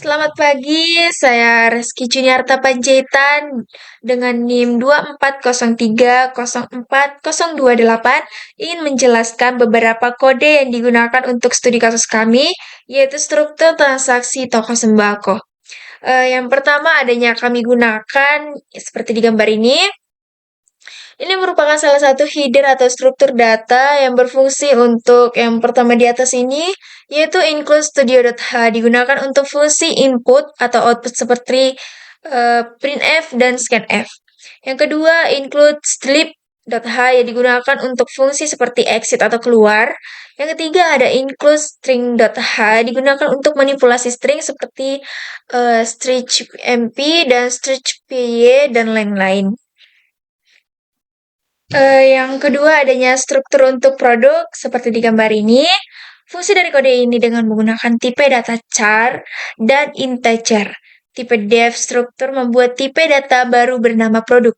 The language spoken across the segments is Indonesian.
Selamat pagi, saya Reski Juniarta Panjaitan dengan NIM 2403040228 ingin menjelaskan beberapa kode yang digunakan untuk studi kasus kami, yaitu struktur transaksi toko sembako. Yang pertama adanya kami gunakan seperti di gambar ini. Ini merupakan salah satu hidden atau struktur data yang berfungsi untuk yang pertama di atas ini, yaitu include studio.h digunakan untuk fungsi input atau output seperti printf dan scanf. Yang kedua, include sleep.h yang digunakan untuk fungsi seperti exit atau keluar. Yang ketiga ada include string.h digunakan untuk manipulasi string seperti stretch mp dan stretch py dan lain-lain. Yang kedua adanya struktur untuk produk seperti di gambar ini. Fungsi dari kode ini dengan menggunakan tipe data char dan integer. Tipe def struktur membuat tipe data baru bernama produk.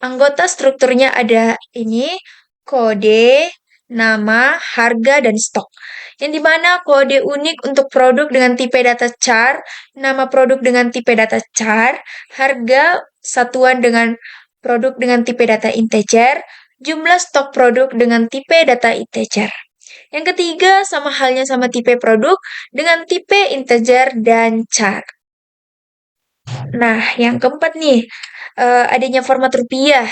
Anggota strukturnya ada ini, kode, nama, harga, dan stok. Yang dimana kode unik untuk produk dengan tipe data char, nama produk dengan tipe data char, harga satuan dengan produk dengan tipe data integer, jumlah stok produk dengan tipe data integer. Yang ketiga, sama halnya sama tipe produk dengan tipe integer dan char. Nah, yang keempat nih, adanya format rupiah.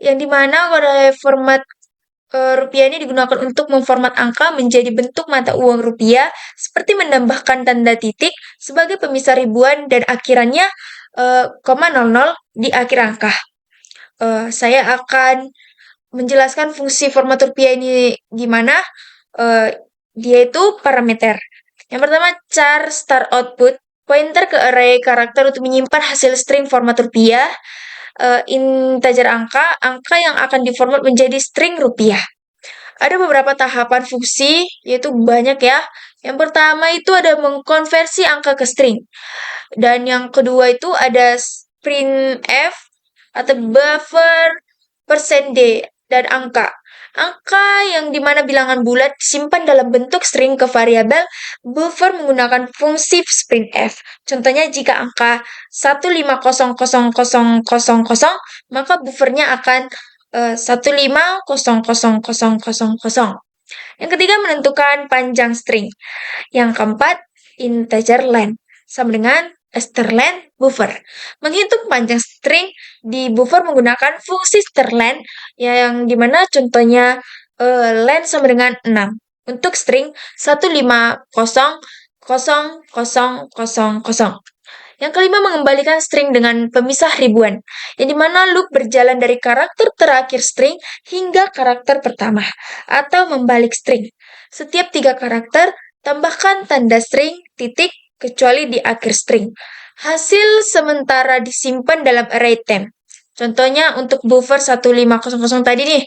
Yang dimana pada format rupiah ini digunakan untuk memformat angka menjadi bentuk mata uang rupiah, seperti menambahkan tanda titik sebagai pemisah ribuan dan akhirannya, koma 00 di akhir angka. Saya akan menjelaskan fungsi format rupiah ini gimana. Dia itu parameter. Yang pertama, char start output, pointer ke array karakter untuk menyimpan hasil string format rupiah, integer angka yang akan diformat menjadi string rupiah. Ada beberapa tahapan fungsi, yaitu banyak ya. Yang pertama itu ada mengkonversi angka ke string. Dan yang kedua itu ada printf atau buffer %d dan angka. Angka yang dimana bilangan bulat disimpan dalam bentuk string ke variabel buffer menggunakan fungsi printf. Contohnya jika angka 1500000, maka buffernya akan 1500000. Yang ketiga menentukan panjang string. Yang keempat integer length sama dengan strlen buffer. Menghitung panjang string di buffer menggunakan fungsi strlen yang dimana contohnya length sama dengan 6 untuk string 1500000. Yang kelima mengembalikan string dengan pemisah ribuan, yang dimana loop berjalan dari karakter terakhir string hingga karakter pertama, atau membalik string. Setiap 3 karakter, tambahkan tanda string, titik, kecuali di akhir string. Hasil sementara disimpan dalam array temp. Contohnya untuk buffer 15000 tadi nih,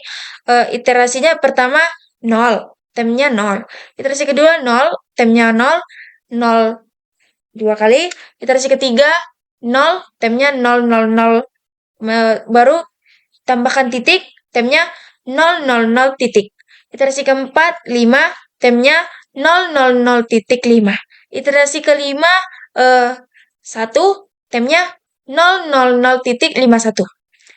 iterasinya pertama 0, tempnya 0. Iterasi kedua 0, tempnya 0, 0 dua kali. Iterasi ketiga 0, tempnya 000, baru tambahkan titik, tempnya 000 titik. Iterasi keempat 5, tempnya 000,5. Iterasi kelima 1, tempnya 000,51.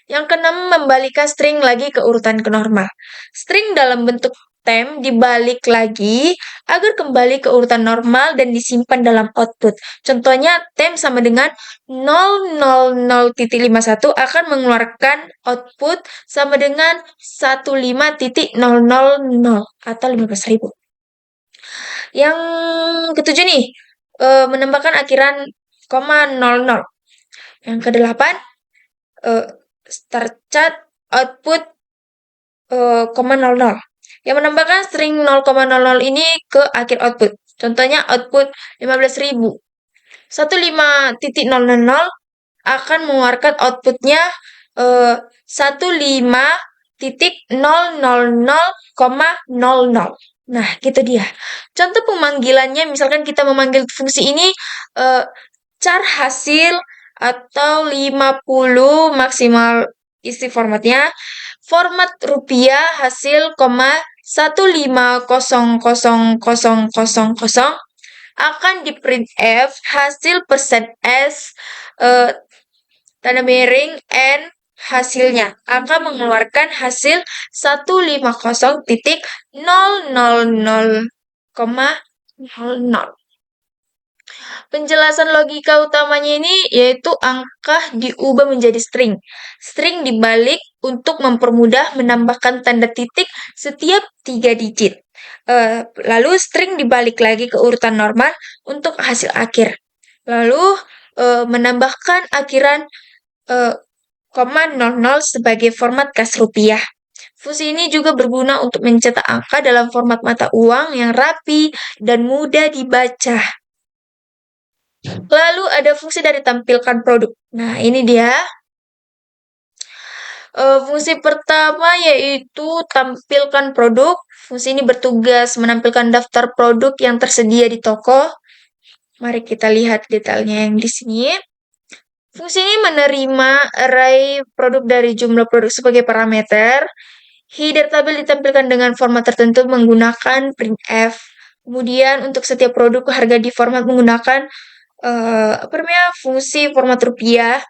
Yang keenam membalikan string lagi ke urutan ke normal. String dalam bentuk temp dibalik lagi agar kembali ke urutan normal dan disimpan dalam output. Contohnya temp sama dengan 000,51 akan mengeluarkan output sama dengan 15,000 atau 15.000. Yang ketujuh nih, menambahkan akhiran koma 00. Yang kedelapan, start chat output koma 00. Yang menambahkan string 0,00 ini ke akhir output. Contohnya output 15.000. 15,000 akan mengeluarkan outputnya 15,000,00. Nah, gitu dia. Contoh pemanggilannya, misalkan kita memanggil fungsi ini char hasil atau 50 maksimal isi formatnya. Format rupiah hasil, 1500000. akan di printf hasil persen S tanda miring N hasilnya akan mengeluarkan hasil 150.000,00. Penjelasan logika utamanya ini yaitu angka diubah menjadi string. String dibalik untuk mempermudah menambahkan tanda titik setiap 3 digit. Lalu string dibalik lagi ke urutan normal untuk hasil akhir. Lalu menambahkan akhiran koma 00 sebagai format kas rupiah. Fungsi ini juga berguna untuk mencetak angka dalam format mata uang yang rapi dan mudah dibaca. Lalu ada fungsi dari tampilkan produk. Nah, ini dia. Fungsi pertama yaitu tampilkan produk. Fungsi ini bertugas menampilkan daftar produk yang tersedia di toko. Mari kita lihat detailnya yang di sini. Fungsi ini menerima array produk dari jumlah produk sebagai parameter. Header tabel ditampilkan dengan format tertentu menggunakan printf. Kemudian untuk setiap produk harga di format menggunakan fungsi format rupiah.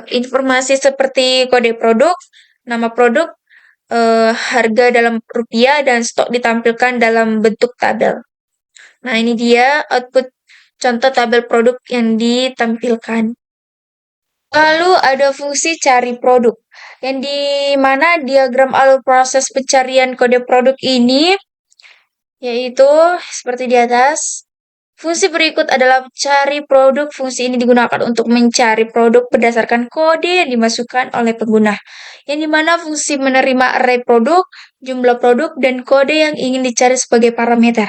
Informasi seperti kode produk, nama produk, harga dalam rupiah, dan stok ditampilkan dalam bentuk tabel. Nah, ini dia output contoh tabel produk yang ditampilkan. Lalu ada fungsi cari produk, yang di mana diagram alur proses pencarian kode produk ini, yaitu seperti di atas. Fungsi berikut adalah cari produk. Fungsi ini digunakan untuk mencari produk berdasarkan kode yang dimasukkan oleh pengguna, yang dimana fungsi menerima array produk, jumlah produk, dan kode yang ingin dicari sebagai parameter.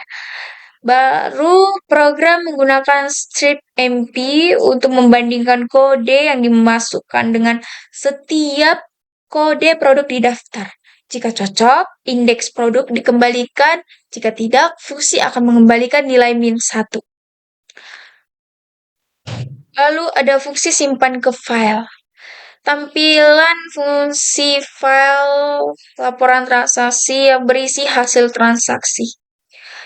Baru program menggunakan strip MP untuk membandingkan kode yang dimasukkan dengan setiap kode produk di daftar. Jika cocok, indeks produk dikembalikan. Jika tidak, fungsi akan mengembalikan nilai -1. Lalu ada fungsi simpan ke file. Tampilan fungsi file laporan transaksi yang berisi hasil transaksi,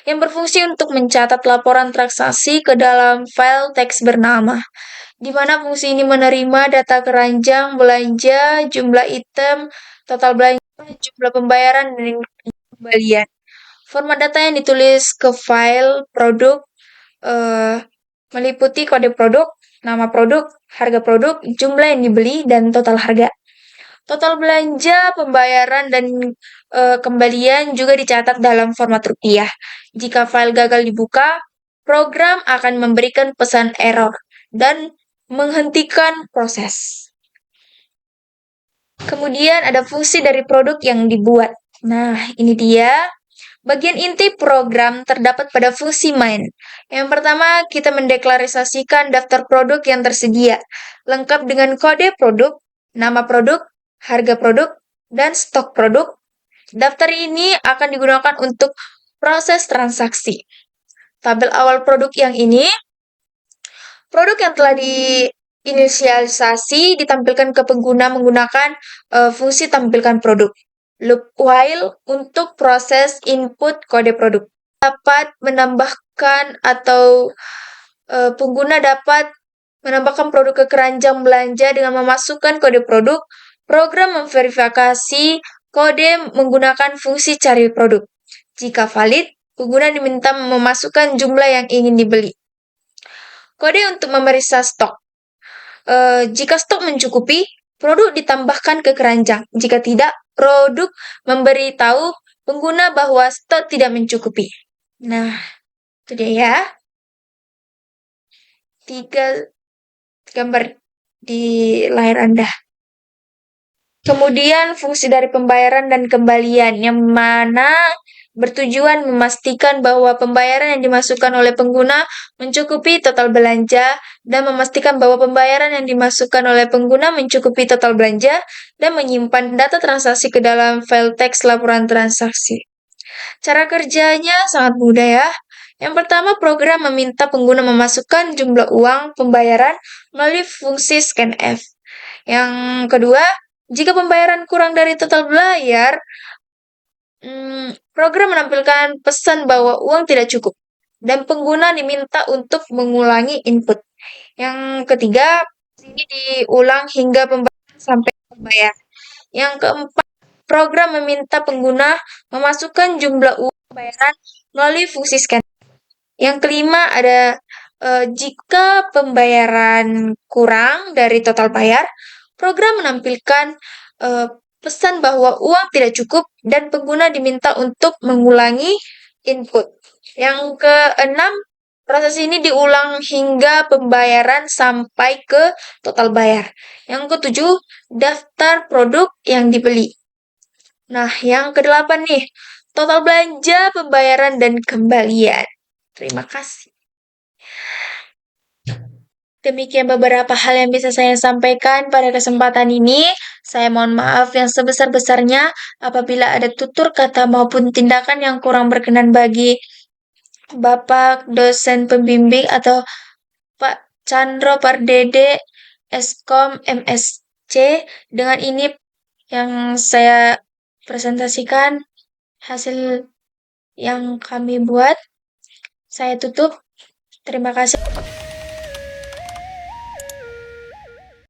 yang berfungsi untuk mencatat laporan transaksi ke dalam file teks bernama, di mana fungsi ini menerima data keranjang belanja, jumlah item, total belanja, jumlah pembayaran, dan kembalian. Format data yang ditulis ke file produk meliputi kode produk, nama produk, harga produk, jumlah yang dibeli, dan total harga. Total belanja, pembayaran, dan kembalian juga dicatat dalam format rupiah. Jika file gagal dibuka, program akan memberikan pesan error dan menghentikan proses. Kemudian ada fungsi dari produk yang dibuat. Nah, ini dia. Bagian inti program terdapat pada fungsi main. Yang pertama, kita mendeklarisasikan daftar produk yang tersedia, lengkap dengan kode produk, nama produk, harga produk, dan stok produk. Daftar ini akan digunakan untuk proses transaksi. Tabel awal produk yang ini, produk yang telah diinisialisasi ditampilkan ke pengguna menggunakan fungsi tampilkan produk. Loop while untuk proses input kode produk. Dapat menambahkan atau pengguna dapat menambahkan produk ke keranjang belanja dengan memasukkan kode produk. Program memverifikasi kode menggunakan fungsi cari produk. Jika valid, pengguna diminta memasukkan jumlah yang ingin dibeli. Kode untuk memeriksa stok. Jika stok mencukupi, produk ditambahkan ke keranjang. Jika tidak, produk memberitahu pengguna bahwa stok tidak mencukupi. Nah, itu dia ya. 3 gambar di layar Anda. Kemudian fungsi dari pembayaran dan kembalian, yang mana bertujuan memastikan bahwa pembayaran yang dimasukkan oleh pengguna mencukupi total belanja, dan memastikan bahwa pembayaran yang dimasukkan oleh pengguna mencukupi total belanja, dan menyimpan data transaksi ke dalam file teks laporan transaksi. Cara kerjanya sangat mudah ya. Yang pertama, program meminta pengguna memasukkan jumlah uang pembayaran melalui fungsi scanf. Yang kedua, jika pembayaran kurang dari total bayar, program menampilkan pesan bahwa uang tidak cukup. dan pengguna diminta untuk mengulangi input. Yang ketiga, ini diulang hingga pembayaran sampai terbayar. Yang keempat, program meminta pengguna memasukkan jumlah uang pembayaran melalui fungsi scan. Yang kelima ada jika pembayaran kurang dari total bayar, program menampilkan eh, pesan bahwa uang tidak cukup dan pengguna diminta untuk mengulangi input. Yang keenam, proses ini diulang hingga pembayaran sampai ke total bayar. Yang ketujuh, daftar produk yang dibeli. Nah, yang kedelapan nih, total belanja, pembayaran, dan kembalian. Terima kasih. Demikian beberapa hal yang bisa saya sampaikan pada kesempatan ini. Saya mohon maaf yang sebesar-besarnya apabila ada tutur kata maupun tindakan yang kurang berkenan bagi Bapak dosen pembimbing atau Pak Chandro Pardede, Eskom MSc. Dengan ini yang saya presentasikan hasil yang kami buat. Saya tutup. Terima kasih.